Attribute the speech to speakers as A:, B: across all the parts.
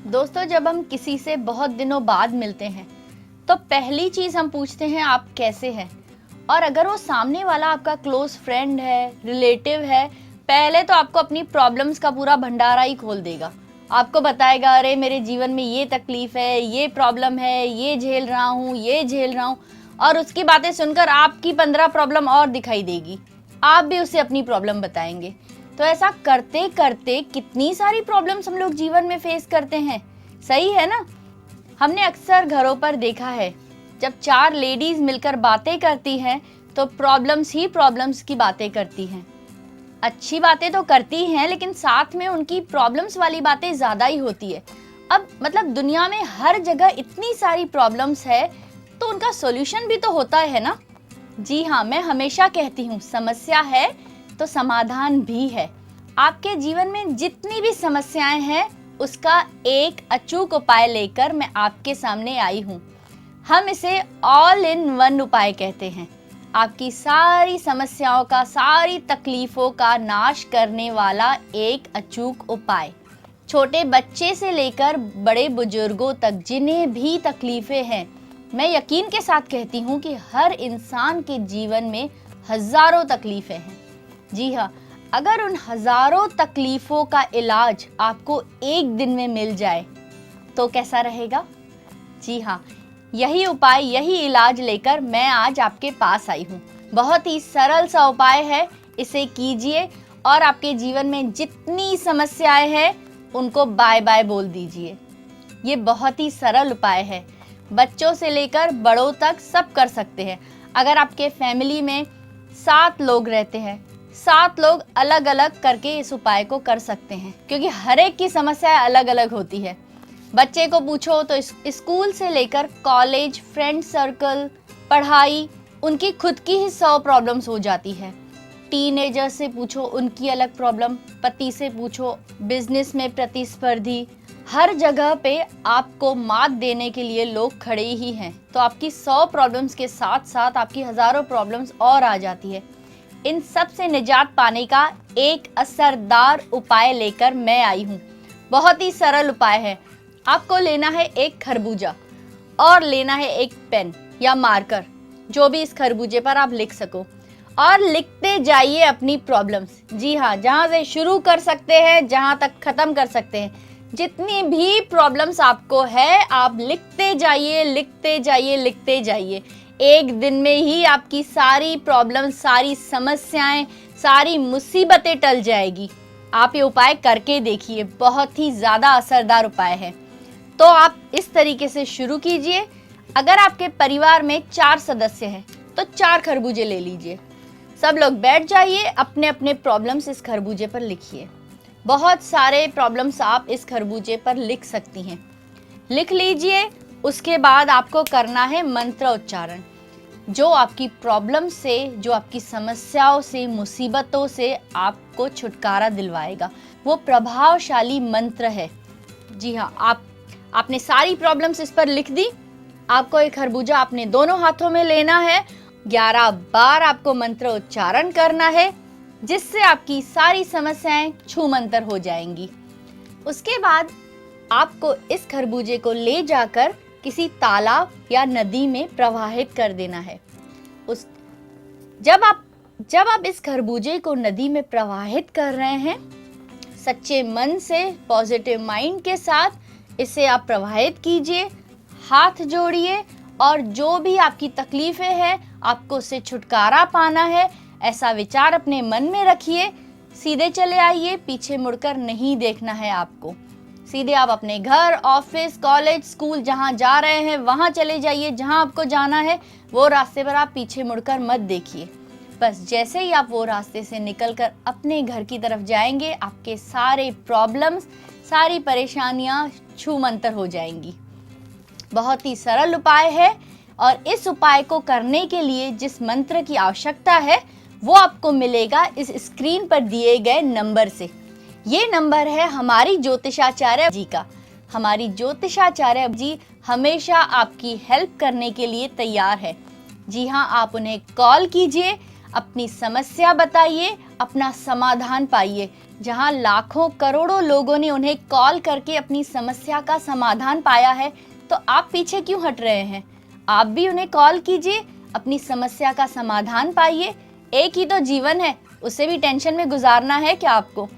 A: दोस्तों, जब हम किसी से बहुत दिनों बाद मिलते हैं तो पहली चीज हम पूछते हैं आप कैसे हैं। और अगर वो सामने वाला आपका क्लोज फ्रेंड है, रिलेटिव है, पहले तो आपको अपनी प्रॉब्लम्स का पूरा भंडारा ही खोल देगा। आपको बताएगा, अरे मेरे जीवन में ये तकलीफ है, ये प्रॉब्लम है, ये झेल रहा हूँ, ये झेल रहा हूँ। और उसकी बातें सुनकर आपकी 15 प्रॉब्लम और दिखाई देगी। आप भी उसे अपनी प्रॉब्लम बताएंगे। तो ऐसा करते करते कितनी सारी प्रॉब्लम्स हम लोग जीवन में फेस करते हैं, सही है ना। हमने अक्सर घरों पर देखा है, जब 4 लेडीज मिलकर बातें करती हैं तो प्रॉब्लम्स ही प्रॉब्लम्स की बातें करती हैं। अच्छी बातें तो करती हैं, लेकिन साथ में उनकी प्रॉब्लम्स वाली बातें ज़्यादा ही होती है। अब मतलब दुनिया में हर जगह इतनी सारी प्रॉब्लम्स है तो उनका सॉल्यूशन भी तो होता है ना। जी हाँ, मैं हमेशा कहती हूँ, समस्या है तो समाधान भी है। आपके जीवन में जितनी भी समस्याएं हैं उसका एक अचूक उपाय लेकर मैं आपके सामने आई हूँ। हम इसे ऑल इन वन उपाय कहते हैं। आपकी सारी समस्याओं का, सारी तकलीफों का नाश करने वाला एक अचूक उपाय। छोटे बच्चे से लेकर बड़े बुजुर्गों तक जिन्हें भी तकलीफें हैं, मैं यकीन के साथ कहती हूँ कि हर इंसान के जीवन में हजारों तकलीफें हैं। जी हाँ, अगर उन हजारों तकलीफों का इलाज आपको एक दिन में मिल जाए तो कैसा रहेगा। जी हाँ, यही उपाय, यही इलाज लेकर मैं आज आपके पास आई हूँ। बहुत ही सरल सा उपाय है, इसे कीजिए और आपके जीवन में जितनी समस्याएं हैं उनको बाय बाय बोल दीजिए। ये बहुत ही सरल उपाय है, बच्चों से लेकर बड़ों तक सब कर सकते हैं। अगर आपके फैमिली में 7 लोग रहते हैं, 7 लोग अलग अलग करके इस उपाय को कर सकते हैं, क्योंकि हर एक की समस्या अलग अलग होती है। बच्चे को पूछो तो स्कूल से लेकर कॉलेज, फ्रेंड सर्कल, पढ़ाई, उनकी खुद की ही 100 प्रॉब्लम्स हो जाती है। टीनेजर से पूछो, उनकी अलग प्रॉब्लम, पति से पूछो, बिजनेस में प्रतिस्पर्धी, हर जगह पे आपको मात देने के लिए लोग खड़े ही हैं। तो आपकी 100 प्रॉब्लम्स के साथ साथ आपकी हजारों प्रॉब्लम्स और आ जाती है। इन सब से निजात पाने का एक असरदार उपाय लेकर मैं आई हूँ। बहुत ही सरल उपाय है। आपको लेना है एक खरबूजा और लेना है एक पेन या मार्कर, जो भी इस खरबूजे पर आप लिख सको, और लिखते जाइए अपनी प्रॉब्लम्स। जी हाँ, जहाँ से शुरू कर सकते हैं जहाँ तक खत्म कर सकते हैं। जितनी भी प्रॉब्लम्स आपको है आप लिखते जाइए, लिखते जाइए, लिखते जाइए। एक दिन में ही आपकी सारी प्रॉब्लम, सारी समस्याएं, सारी मुसीबतें टल जाएगी। आप ये उपाय करके देखिए, बहुत ही ज़्यादा असरदार उपाय है। तो आप इस तरीके से शुरू कीजिए। अगर आपके परिवार में 4 सदस्य हैं तो 4 खरबूजे ले लीजिए। सब लोग बैठ जाइए, अपने अपने प्रॉब्लम्स इस खरबूजे पर लिखिए। बहुत सारे प्रॉब्लम्स आप इस खरबूजे पर लिख सकती हैं, लिख लीजिए। उसके बाद आपको करना है मंत्र उच्चारण, जो आपकी प्रॉब्लम से, जो आपकी समस्याओं से, मुसीबतों से आपको छुटकारा दिलवाएगा। वो प्रभावशाली मंत्र है। जी हाँ, आपने सारी प्रॉब्लम्स इस पर लिख दी। आपको एक खरबूजा अपने दोनों हाथों में लेना है, 11 बार आपको मंत्र उच्चारण करना है, जिससे आपकी सारी समस्याएं छूमंतर हो जाएंगी। उसके बाद आपको इस खरबूजे को ले जाकर किसी तालाब या नदी में प्रवाहित कर देना है। जब आप इस खरबूजे को नदी में प्रवाहित कर रहे हैं, सच्चे मन से, पॉजिटिव माइंड के साथ इसे आप प्रवाहित कीजिए, हाथ जोड़िए, और जो भी आपकी तकलीफें हैं, आपको उससे छुटकारा पाना है, ऐसा विचार अपने मन में रखिए। सीधे चले आइए, पीछे मुड़कर नहीं देखना है आपको। सीधे आप अपने घर, ऑफिस, कॉलेज, स्कूल जहाँ जा रहे हैं वहाँ चले जाइए। जहाँ आपको जाना है वो रास्ते पर आप पीछे मुड़कर मत देखिए। बस जैसे ही आप वो रास्ते से निकलकर अपने घर की तरफ जाएंगे, आपके सारे प्रॉब्लम्स, सारी परेशानियाँ छूमंतर हो जाएंगी। बहुत ही सरल उपाय है, और इस उपाय को करने के लिए जिस मंत्र की आवश्यकता है वो आपको मिलेगा इस स्क्रीन पर दिए गए नंबर से। ये नंबर है हमारी ज्योतिषाचार्य जी का। हमारी ज्योतिषाचार्य जी हमेशा आपकी हेल्प करने के लिए तैयार है। जी हाँ, आप उन्हें कॉल कीजिए, अपनी समस्या बताइए, अपना समाधान पाइए। जहां लाखों करोड़ों लोगों ने उन्हें कॉल करके अपनी समस्या का समाधान पाया है, तो आप पीछे क्यों हट रहे हैं? आप भी उन्हें कॉल कीजिए, अपनी समस्या का समाधान पाइए। एक ही तो जीवन है, उसे भी टेंशन में गुजारना है क्या आपको?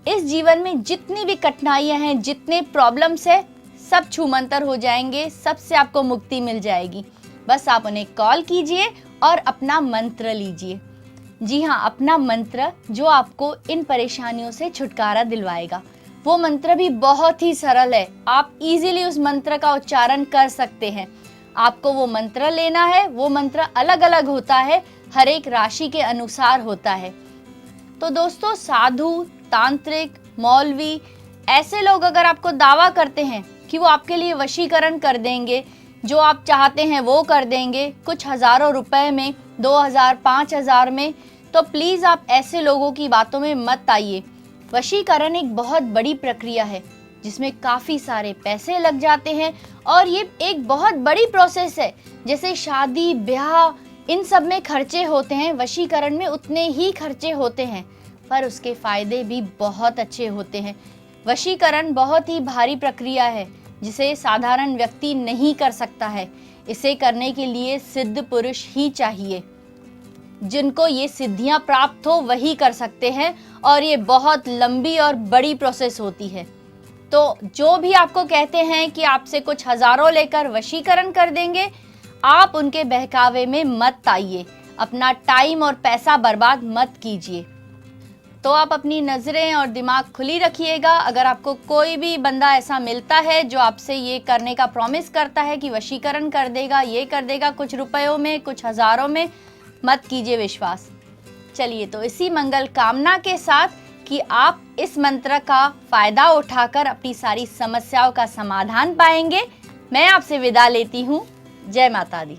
A: इस जीवन में जितनी भी कठिनाइयां हैं, जितने प्रॉब्लम्स है, सब छूमंतर हो जाएंगे, सबसे आपको मुक्ति मिल जाएगी। बस आप उन्हें कॉल कीजिए और अपना मंत्र लीजिए। जी हाँ, अपना मंत्र जो आपको इन परेशानियों से छुटकारा दिलवाएगा। वो मंत्र भी बहुत ही सरल है, आप इजीली उस मंत्र का उच्चारण कर सकते हैं। आपको वो मंत्र लेना है, वो मंत्र अलग अलग होता है, हर एक राशि के अनुसार होता है। तो दोस्तों, साधु, तांत्रिक, मौलवी, ऐसे लोग अगर आपको दावा करते हैं कि वो आपके लिए वशीकरण कर देंगे, जो आप चाहते हैं वो कर देंगे, कुछ हजारों रुपए में, 2000, 5000 में, तो प्लीज आप ऐसे लोगों की बातों में मत आइए। वशीकरण एक बहुत बड़ी प्रक्रिया है जिसमें काफी सारे पैसे लग जाते हैं और ये एक बहुत बड़ी प्रोसेस है। जैसे शादी, ब्याह, इन सब में खर्चे होते हैं, वशीकरण में उतने ही खर्चे होते हैं, पर उसके फायदे भी बहुत अच्छे होते हैं। वशीकरण बहुत ही भारी प्रक्रिया है जिसे साधारण व्यक्ति नहीं कर सकता है। इसे करने के लिए सिद्ध पुरुष ही चाहिए। जिनको ये सिद्धियां प्राप्त हो वही कर सकते हैं और ये बहुत लंबी और बड़ी प्रोसेस होती है। तो जो भी आपको कहते हैं कि आपसे कुछ हजारों लेकर वशीकरण कर देंगे, आप उनके बहकावे में मत आइए, अपना टाइम और पैसा बर्बाद मत कीजिए। तो आप अपनी नज़रें और दिमाग खुली रखिएगा। अगर आपको कोई भी बंदा ऐसा मिलता है जो आपसे ये करने का प्रॉमिस करता है कि वशीकरण कर देगा, ये कर देगा, कुछ रुपयों में, कुछ हजारों में, मत कीजिए विश्वास। चलिए, तो इसी मंगल कामना के साथ कि आप इस मंत्र का फायदा उठाकर अपनी सारी समस्याओं का समाधान पाएंगे, मैं आपसे विदा लेती हूँ। जय माता दी।